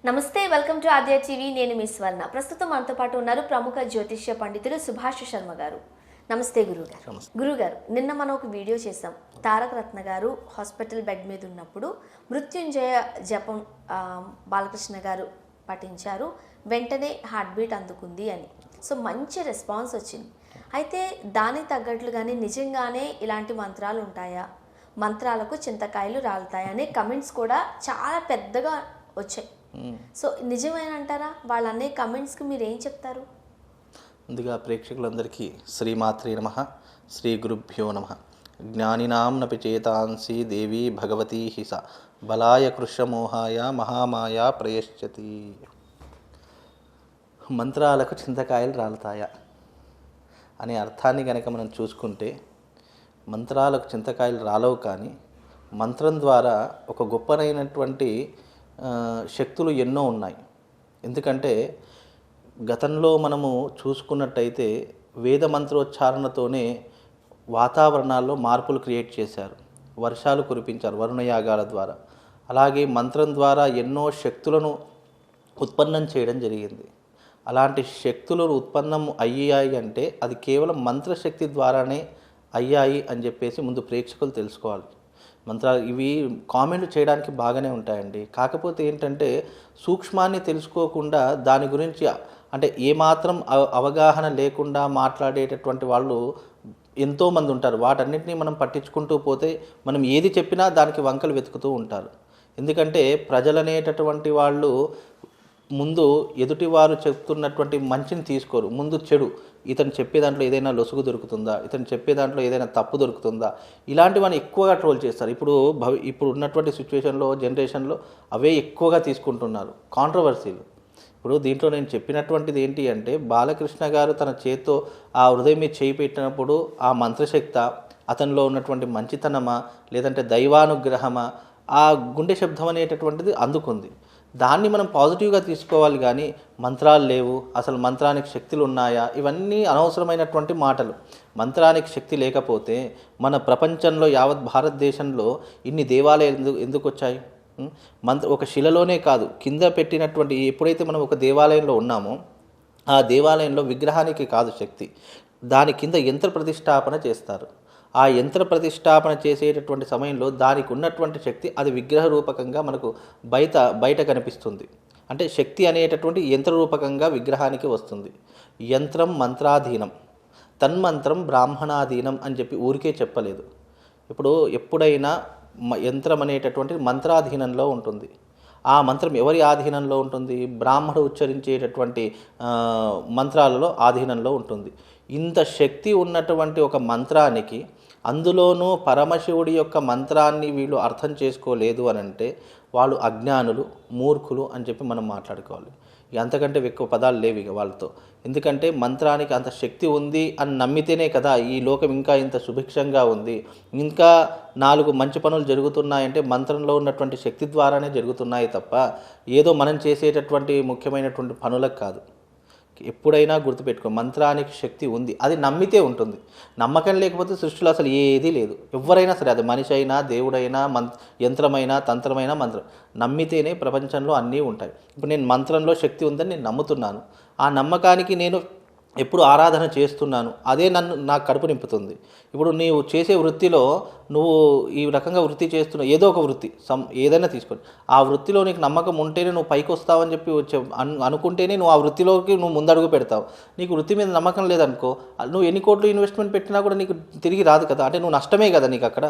నమస్తే, welcome to Aadya TV. నేను మీ స్వర్ణ. ప్రస్తుతం మనతో పాటు ఉన్నారు ప్రముఖ జ్యోతిష్య పండితులు సుభాష్ శర్మ గారు. నమస్తే గురుగారు. గురుగారు, నిన్న మనం ఒక వీడియో చేసాం. తారక రత్న గారు హాస్పిటల్ బెడ్ మీద ఉన్నప్పుడు మృత్యుంజయ జపం బాలకృష్ణ గారు పఠించారు, వెంటనే హార్ట్ బీట్ అందుకుంది అని. సో మంచి రెస్పాన్స్ వచ్చింది. అయితే దానికి తగ్గట్లుగానే నిజంగానే ఇలాంటి మంత్రాలు ఉంటాయా, మంత్రాలకు చింతకాయలు రాలుతాయా అనే కమెంట్స్ కూడా చాలా పెద్దగా వచ్చాయి. సో నిజమేనంటారా? వాళ్ళ అనే కమెంట్స్కి మీరు ఏం చెప్తారు? ముందుగా ప్రేక్షకులందరికీ శ్రీమాత్రే నమః, శ్రీ గురుభ్యో నమః. జ్ఞానినాం నపి చేతాంసి దేవి భగవతీ హిస బలాయ కృష్ణమోహాయ మహామాయా ప్రయశ్చతి. మంత్రాలకు చింతకాయలు రాలుతాయా అనే అర్థాన్ని కనుక మనం చూసుకుంటే, మంత్రాలకు చింతకాయలు రాలవు, కానీ మంత్రం ద్వారా ఒక గొప్పనైనటువంటి శక్తులు ఎన్నో ఉన్నాయి. ఎందుకంటే గతంలో మనము చూసుకున్నట్టయితే వేద మంత్రోచ్చారణతోనే వాతావరణాల్లో మార్పులు క్రియేట్ చేశారు, వర్షాలు కురిపించారు వరుణయాగాల ద్వారా. అలాగే మంత్రం ద్వారా ఎన్నో శక్తులను ఉత్పన్నం చేయడం జరిగింది. అలాంటి శక్తులు ఉత్పన్నం అయ్యాయి అంటే అది కేవలం మంత్రశక్తి ద్వారానే అయ్యాయి అని చెప్పేసి ముందు ప్రేక్షకులు తెలుసుకోవాలి. మంత్రాలు ఇవి కామెంట్ చేయడానికి బాగానే ఉంటాయండి, కాకపోతే ఏంటంటే సూక్ష్మాన్ని తెలుసుకోకుండా దాని గురించి అంటే ఏమాత్రం అవగాహన లేకుండా మాట్లాడేటటువంటి వాళ్ళు ఎంతోమంది ఉంటారు. వాటన్నిటినీ మనం పట్టించుకుంటూ పోతే మనం ఏది చెప్పినా దానికి వంకలు వెతుకుతూ ఉంటారు. ఎందుకంటే ప్రజలనేటటువంటి వాళ్ళు ముందు ఎదుటివారు చెప్తున్నటువంటి మంచిని తీసుకోరు, ముందు చెడు, ఇతను చెప్పే దాంట్లో ఏదైనా లొసుగు దొరుకుతుందా, ఇతను చెప్పే దాంట్లో ఏదైనా తప్పు దొరుకుతుందా, ఇలాంటివన్నీ ఎక్కువగా ట్రోల్ చేస్తారు. ఇప్పుడు ఉన్నటువంటి సిచ్యువేషన్లో, జనరేషన్లో అవే ఎక్కువగా తీసుకుంటున్నారు కాంట్రవర్సీలు. ఇప్పుడు దీంట్లో నేను చెప్పినటువంటిది ఏంటి అంటే, బాలకృష్ణ గారు తన చేత్తో ఆ హృదయం మీద చేయి పెట్టినప్పుడు ఆ మంత్రశక్త, అతనిలో ఉన్నటువంటి మంచితనమా లేదంటే దైవానుగ్రహమా, ఆ గుండె శబ్దం అనేటటువంటిది అందుకుంది. దాన్ని మనం పాజిటివ్గా తీసుకోవాలి, కానీ మంత్రాలు లేవు, అసలు మంత్రానికి శక్తులు ఉన్నాయా, ఇవన్నీ అనవసరమైనటువంటి మాటలు. మంత్రానికి శక్తి లేకపోతే మన ప్రపంచంలో యావత్ భారతదేశంలో ఇన్ని దేవాలయాలు ఎందుకు వచ్చాయి? ఒక శిలలోనే కాదు, కింద పెట్టినటువంటి ఎప్పుడైతే మనం ఒక దేవాలయంలో ఉన్నామో ఆ దేవాలయంలో విగ్రహానికి కాదు శక్తి, దాని కింద యంత్ర ప్రతిష్టాపన చేస్తారు. ఆ యంత్ర ప్రతిష్టాపన చేసేటటువంటి సమయంలో దానికి ఉన్నటువంటి శక్తి అది విగ్రహ రూపకంగా మనకు బయట కనిపిస్తుంది. అంటే శక్తి అనేటటువంటి యంత్ర రూపకంగా విగ్రహానికి వస్తుంది. యంత్రం మంత్రాధీనం, తన్మంత్రం బ్రాహ్మణాధీనం అని చెప్పి ఊరికే చెప్పలేదు. ఇప్పుడు ఎప్పుడైనా యంత్రం అనేటటువంటి మంత్రాధీనంలో ఉంటుంది. ఆ మంత్రం ఎవరి ఆధీనంలో ఉంటుంది? బ్రాహ్మడు ఉచ్చరించేటటువంటి మంత్రాలలో ఆధీనంలో ఉంటుంది. ఇంత శక్తి ఉన్నటువంటి ఒక మంత్రానికి, అందులోనూ పరమశివుడి యొక్క మంత్రాన్ని వీళ్ళు అర్థం చేసుకోలేదు అని అంటే వాళ్ళు అజ్ఞానులు, మూర్ఖులు అని చెప్పి మనం మాట్లాడుకోవాలి. అంతకంటే ఎక్కువ పదాలు లేవు ఇక వాళ్ళతో. ఎందుకంటే మంత్రానికి అంత శక్తి ఉంది అని నమ్మితేనే కదా ఈ లోకం ఇంకా ఇంత సుభిక్షంగా ఉంది. ఇంకా 4 మంచి పనులు జరుగుతున్నాయంటే మంత్రంలో ఉన్నటువంటి శక్తి ద్వారానే జరుగుతున్నాయి తప్ప ఏదో మనం చేసేటటువంటి ముఖ్యమైనటువంటి పనులకు కాదు. ఎప్పుడైనా గుర్తుపెట్టుకో, మంత్రానికి శక్తి ఉంది, అది నమ్మితే ఉంటుంది. నమ్మకం లేకపోతే సృష్టిలో అసలు ఏదీ లేదు. ఎవరైనా సరే, అది మనిషి అయినా, దేవుడైనా, యంత్రమైనా, తంత్రమైనా, మంత్రం నమ్మితేనే ప్రపంచంలో అన్నీ ఉంటాయి. ఇప్పుడు నేను మంత్రంలో శక్తి ఉందని నేను నమ్ముతున్నాను, ఆ నమ్మకానికి నేను ఎప్పుడు ఆరాధన చేస్తున్నాను, అదే నాకు కడుపు నింపుతుంది. ఇప్పుడు నీవు చేసే వృత్తిలో నువ్వు ఈ రకంగా వృత్తి చేస్తున్నావు, ఏదో ఒక వృత్తి ఏదైనా తీసుకొని ఆ వృత్తిలో నీకు నమ్మకం ఉంటేనే నువ్వు పైకి వస్తావని చెప్పి అనుకుంటేనే నువ్వు ఆ వృత్తిలోకి నువ్వు ముందడుగు పెడతావు. నీకు వృత్తి మీద నమ్మకం లేదనుకో, నువ్వు ఎన్ని కోట్లు ఇన్వెస్ట్మెంట్ పెట్టినా కూడా నీకు తిరిగి రాదు కదా. అంటే నువ్వు నష్టమే కదా నీకు అక్కడ.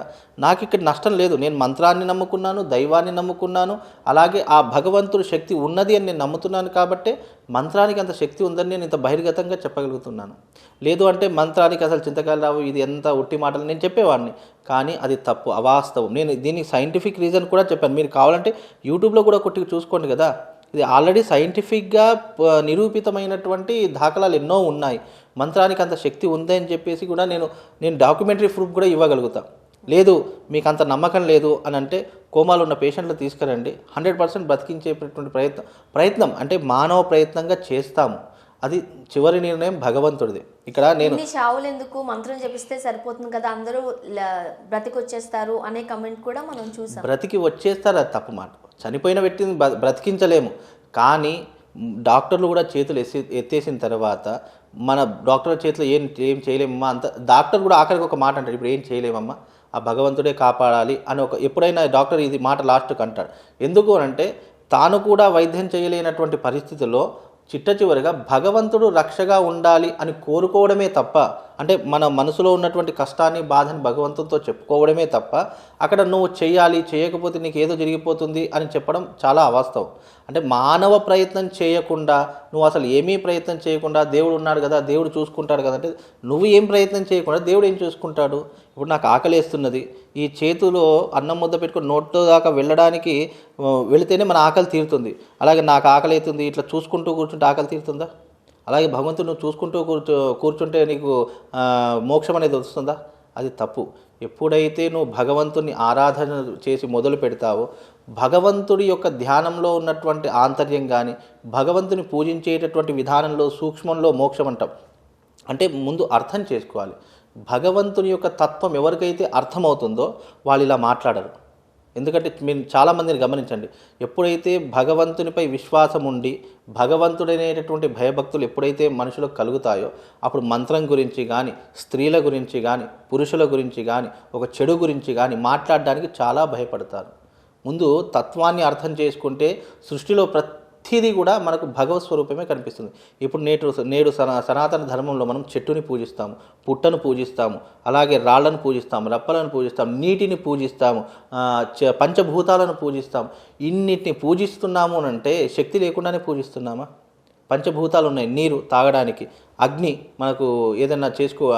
నాకు ఇక్కడ నష్టం లేదు. నేను మంత్రాన్ని నమ్ముకున్నాను, దైవాన్ని నమ్ముకున్నాను, అలాగే ఆ భగవంతుడు శక్తి ఉన్నది అని నేను నమ్ముతున్నాను. కాబట్టే మంత్రానికి అంత శక్తి ఉందని నేను ఇంత బహిర్గతంగా చెప్పగలుగుతున్నాను. లేదు అంటే మంత్రానికి అసలు చింతకాయలు రావు, ఇది ఎంత ఉట్టి మాటలు నేను చెప్పేవాడిని. కానీ అది తప్పు, అవాస్తవం. నేను దీనికి సైంటిఫిక్ రీజన్ కూడా చెప్పాను. మీరు కావాలంటే యూట్యూబ్లో కూడా కొట్టి చూసుకోండి కదా. ఇది ఆల్రెడీ సైంటిఫిక్గా నిరూపితమైనటువంటి దాఖలాలు ఎన్నో ఉన్నాయి. మంత్రానికి అంత శక్తి ఉందని చెప్పేసి కూడా నేను డాక్యుమెంటరీ ప్రూఫ్ కూడా ఇవ్వగలుగుతాను. లేదు మీకు అంత నమ్మకం లేదు అని అంటే కోమాలో ఉన్న పేషెంట్లు తీసుకురండి, 100% బ్రతికించేటటువంటి ప్రయత్నం అంటే మానవ ప్రయత్నంగా చేస్తాము. అది చివరి నిర్ణయం భగవంతుడిది. ఇక్కడ నేను చావులు ఎందుకు, మంత్రం జపిస్తే సరిపోతుంది కదా, అందరూ బ్రతికి వచ్చేస్తారు అనే కమెంట్ కూడా మనం చూసాం. బ్రతికి వచ్చేస్తారు, అది తప్పు మాట. చనిపోయిన వ్యక్తిని బ్రతికించలేము, కానీ డాక్టర్లు కూడా చేతులు ఎత్తేసిన తర్వాత మన డాక్టర్ చేతిలో ఏం చేయలేమమ్మా, అంత డాక్టర్ కూడా ఆఖరికి ఒక మాట అంటాడు, ఇప్పుడు ఏం చేయలేమమ్మా, ఆ భగవంతుడే కాపాడాలి అని ఎప్పుడైనా డాక్టర్ ఇది మాట లాస్ట్కి అంటాడు. ఎందుకు అంటే తాను కూడా వైద్యం చేయలేనటువంటి పరిస్థితుల్లో చిట్ట చివరిగా భగవంతుడు రక్షగా ఉండాలి అని కోరుకోవడమే తప్ప, అంటే మన మనసులో ఉన్నటువంటి కష్టాన్ని బాధని భగవంతుడితో చెప్పుకోవడమే తప్ప అక్కడ నువ్వు చేయాలి, చేయకపోతే నీకు ఏదో జరిగిపోతుంది అని చెప్పడం చాలా అవాస్తవం. అంటే మానవ ప్రయత్నం చేయకుండా, నువ్వు అసలు ఏమీ ప్రయత్నం చేయకుండా దేవుడు ఉన్నాడు కదా, దేవుడు చూసుకుంటాడు కదా అంటే నువ్వు ఏం ప్రయత్నం చేయకుండా దేవుడు ఏం చూసుకుంటాడు? ఇప్పుడు నాకు ఆకలేస్తున్నది, ఈ చేతిలో అన్నం ముద్ద పెట్టుకుని నోట్లో దాకా వెళ్ళడానికి వెళితేనే మన ఆకలి తీరుతుంది. అలాగే నాకు ఆకలి అవుతుంది ఇట్లా చూసుకుంటూ కూర్చుంటే ఆకలి తీరుతుందా? అలాగే భగవంతుడు నువ్వు చూసుకుంటూ కూర్చుంటే నీకు మోక్షం అనేది వస్తుందా? అది తప్పు. ఎప్పుడైతే నువ్వు భగవంతుని ఆరాధన చేసి మొదలు పెడతావో, భగవంతుడి యొక్క ధ్యానంలో ఉన్నటువంటి ఆంతర్యం కానీ, భగవంతుని పూజించేటటువంటి విధానంలో సూక్ష్మంలో మోక్షం అంటాం. అంటే ముందు అర్థం చేసుకోవాలి. భగవంతుని యొక్క తత్వం ఎవరికైతే అర్థమవుతుందో వాళ్ళు ఇలా మాట్లాడరు. ఎందుకంటే మీరు చాలామందిని గమనించండి, ఎప్పుడైతే భగవంతునిపై విశ్వాసం ఉండి భగవంతుడనేటటువంటి భయభక్తులు ఎప్పుడైతే మనుషులకు కలుగుతాయో అప్పుడు మంత్రం గురించి కానీ, స్త్రీల గురించి కానీ, పురుషుల గురించి కానీ, ఒక చెడు గురించి కానీ మాట్లాడడానికి చాలా భయపడతారు. ముందు తత్వాన్ని అర్థం చేసుకుంటే సృష్టిలో ప్రతిదీ కూడా మనకు భగవత్ స్వరూపమే కనిపిస్తుంది. ఇప్పుడు నేడు సనాతన ధర్మంలో మనం చెట్టుని పూజిస్తాము, పుట్టను పూజిస్తాము, అలాగే రాళ్లను పూజిస్తాము, రప్పలను పూజిస్తాము, నీటిని పూజిస్తాము, పంచభూతాలను పూజిస్తాము. ఇన్నిటిని పూజిస్తున్నాము అంటే శక్తి లేకుండానే పూజిస్తున్నామా? పంచభూతాలు ఉన్నాయి, నీరు తాగడానికి, అగ్ని మనకు ఏదైనా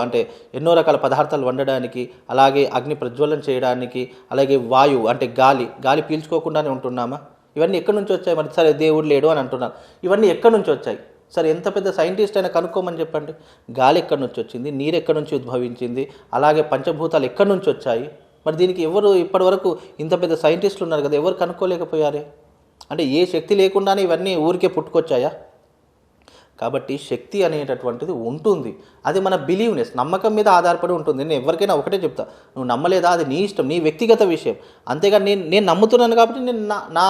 అంటే ఎన్నో రకాల పదార్థాలు వండడానికి, అలాగే అగ్ని ప్రజ్వలన చేయడానికి, అలాగే వాయువు అంటే గాలి పీల్చుకోకుండానే ఉంటున్నామా? ఇవన్నీ ఎక్కడి నుంచి వచ్చాయి? మరి సరే దేవుడు లేడు అని అంటున్నారు, ఇవన్నీ ఎక్కడి నుంచి వచ్చాయి? సరే ఎంత పెద్ద సైంటిస్ట్ అయినా కనుక్కోమని చెప్పండి, గాలి ఎక్కడి నుంచి వచ్చింది, నీరు ఎక్కడి నుంచి ఉద్భవించింది, అలాగే పంచభూతాలు ఎక్కడి నుంచి వచ్చాయి? మరి దీనికి ఎవరు ఇప్పటి వరకు ఇంత పెద్ద సైంటిస్టులు ఉన్నారు కదా, ఎవరు కనుక్కోలేకపోయారే? అంటే ఏ శక్తి లేకుండానే ఇవన్నీ ఊరికే పుట్టుకొచ్చాయా? కాబట్టి శక్తి అనేటటువంటిది ఉంటుంది. అది మన బిలీవ్నెస్, నమ్మకం మీద ఆధారపడి ఉంటుంది. నేను ఎవరికైనా ఒకటే చెప్తా, నువ్వు నమ్మలేదా అది నీ ఇష్టం, నీ వ్యక్తిగత విషయం. అంతేగాని నేను నమ్ముతున్నాను కాబట్టి నేను నా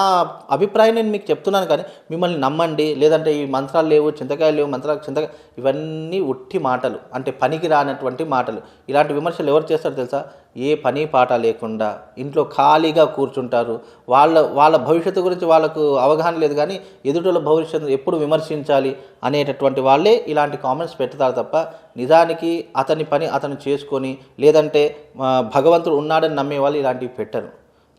అభిప్రాయం నేను మీకు చెప్తున్నాను. కానీ మిమ్మల్ని నమ్మండి, లేదంటే ఈ మంత్రాలు లేవు, చింతకాయలు లేవు, చింతకాయ ఇవన్నీ ఉట్టి మాటలు, అంటే పనికి రానటువంటి మాటలు. ఇలాంటి విమర్శలు ఎవరు చేస్తారో తెలుసా? ఏ పని పాట లేకుండా ఇంట్లో ఖాళీగా కూర్చుంటారు. వాళ్ళ భవిష్యత్తు గురించి వాళ్ళకు అవగాహన లేదు, కానీ ఎదుటిల భవిష్యత్తు ఎప్పుడు విమర్శించాలి అనేటటువంటి వాళ్ళే ఇలాంటి కామెంట్స్ పెడతారు తప్ప నిజానికి అతని పని అతను చేసుకొని, లేదంటే భగవంతుడు ఉన్నాడని నమ్మే వాళ్ళు ఇలాంటివి పెట్టరు.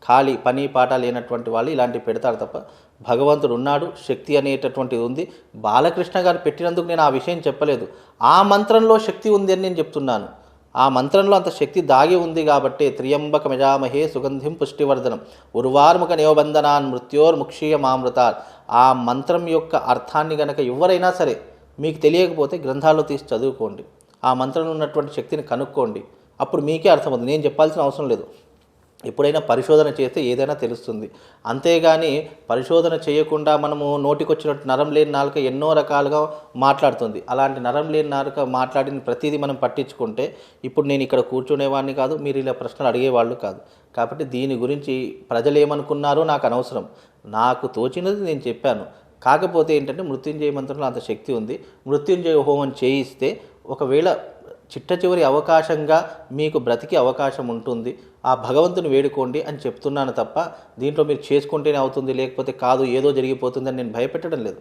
ఖాళీ పని పాట లేనటువంటి వాళ్ళు ఇలాంటివి పెడతారు తప్ప భగవంతుడు ఉన్నాడు, శక్తి అనేటటువంటిది ఉంది. బాలకృష్ణ గారు పెట్టినందుకు నేను ఆ విషయం చెప్పలేదు, ఆ మంత్రంలో శక్తి ఉంది అని నేను చెప్తున్నాను. ఆ మంత్రంలో అంత శక్తి దాగి ఉంది కాబట్టి త్రియంబక యజామహే సుగంధిం పుష్టివర్ధనం ఉర్వార్ముఖ నియోబంధనాన్ మృత్యోర్ముక్షీయమామృతార్. ఆ మంత్రం యొక్క అర్థాన్ని గనక ఎవరైనా సరే మీకు తెలియకపోతే గ్రంథాల్లో తీసి చదువుకోండి, ఆ మంత్రంలో ఉన్నటువంటి శక్తిని కనుక్కోండి, అప్పుడు మీకే అర్థమవుతుంది. నేను చెప్పాల్సిన అవసరం లేదు. ఎప్పుడైనా పరిశోధన చేస్తే ఏదైనా తెలుస్తుంది. అంతేగాని పరిశోధన చేయకుండా మనము నోటికొచ్చినట్టు నరం లేని నాలుక ఎన్నో రకాలుగా మాట్లాడుతుంది. అలాంటి నరం లేని నాలుక మాట్లాడిన ప్రతిదీ మనం పట్టించుకుంటే ఇప్పుడు నేను ఇక్కడ కూర్చునేవాడిని కాదు, మీరు ఇలా ప్రశ్నలు అడిగేవాళ్ళు కాదు. కాబట్టి దీని గురించి ప్రజలు ఏమనుకున్నారో నాకు అనవసరం, నాకు తోచినది నేను చెప్పాను. కాకపోతే ఏంటంటే మృత్యుంజయ మంత్రంలో అంత శక్తి ఉంది. మృత్యుంజయ హోమం చేయిస్తే ఒకవేళ చిట్ట చివరి అవకాశంగా మీకు బ్రతికే అవకాశం ఉంటుంది. ఆ భగవంతుని వేడుకోండి అని చెప్తున్నాను తప్ప దీంట్లో మీరు చేసుకుంటేనే అవుతుంది, లేకపోతే కాదు ఏదో జరిగిపోతుందని నేను భయపెట్టడం లేదు.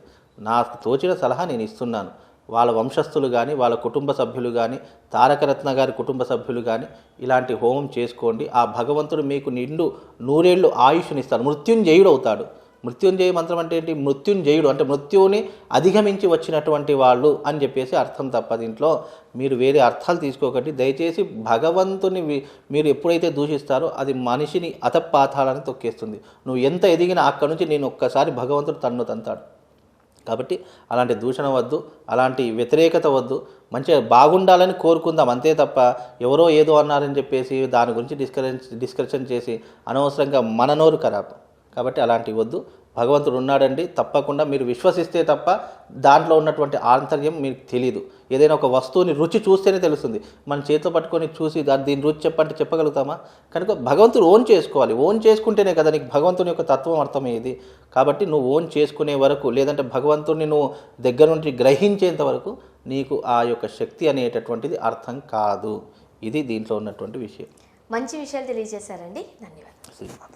నాకు తోచిన సలహా నేను ఇస్తున్నాను. వాళ్ళ వంశస్థులు కానీ, వాళ్ళ కుటుంబ సభ్యులు కానీ, తారకరత్న గారి కుటుంబ సభ్యులు కానీ ఇలాంటి హోమం చేసుకోండి. ఆ భగవంతుడు మీకు నిండు నూరేళ్ళు ఆయుష్నిస్తాడు, మృత్యుంజయుడు అవుతాడు. మృత్యుంజయ మంత్రం అంటే ఏంటి? మృత్యుంజయుడు అంటే మృత్యువుని అధిగమించి వచ్చినటువంటి వాళ్ళు అని చెప్పేసి అర్థం తప్ప దీంట్లో మీరు వేరే అర్థాలు తీసుకోకండి. దయచేసి భగవంతుని మీరు ఎప్పుడైతే దూషిస్తారో అది మనిషిని అతపాతాలని తొక్కేస్తుంది. నువ్వు ఎంత ఎదిగినా అక్కడి నుంచి నేను ఒక్కసారి భగవంతుడు తన్ను తంతాడు. కాబట్టి అలాంటి దూషణ వద్దు, అలాంటి వ్యతిరేకత వద్దు. మంచిగా బాగుండాలని కోరుకుందాం అంతే తప్ప ఎవరో ఏదో అన్నారని చెప్పేసి దాని గురించి డిస్కషన్ చేసి అనవసరంగా మన నోరు ఖరాబ్. కాబట్టి అలాంటివి వద్దు. భగవంతుడు ఉన్నాడండి, తప్పకుండా మీరు విశ్వసిస్తే తప్ప దాంట్లో ఉన్నటువంటి ఆంతర్యం మీకు తెలియదు. ఏదైనా ఒక వస్తువుని రుచి చూస్తేనే తెలుస్తుంది. మన చేతితో పట్టుకొని చూసి దీని రుచి చెప్పంటే చెప్పగలుగుతామా? కనుక భగవంతుడు ఓన్ చేసుకోవాలి. ఓన్ చేసుకుంటేనే కదా నీకు భగవంతుని యొక్క తత్వం అర్థమయ్యేది. కాబట్టి నువ్వు ఓన్ చేసుకునే వరకు, లేదంటే భగవంతుడిని నువ్వు దగ్గర నుండి గ్రహించేంత వరకు నీకు ఆ యొక్క శక్తి అనేటటువంటిది అర్థం కాదు. ఇది దీంట్లో ఉన్నటువంటి విషయం. మంచి విషయాలు తెలియజేశారండి. ధన్యవాదాలు. శ్రీమాత.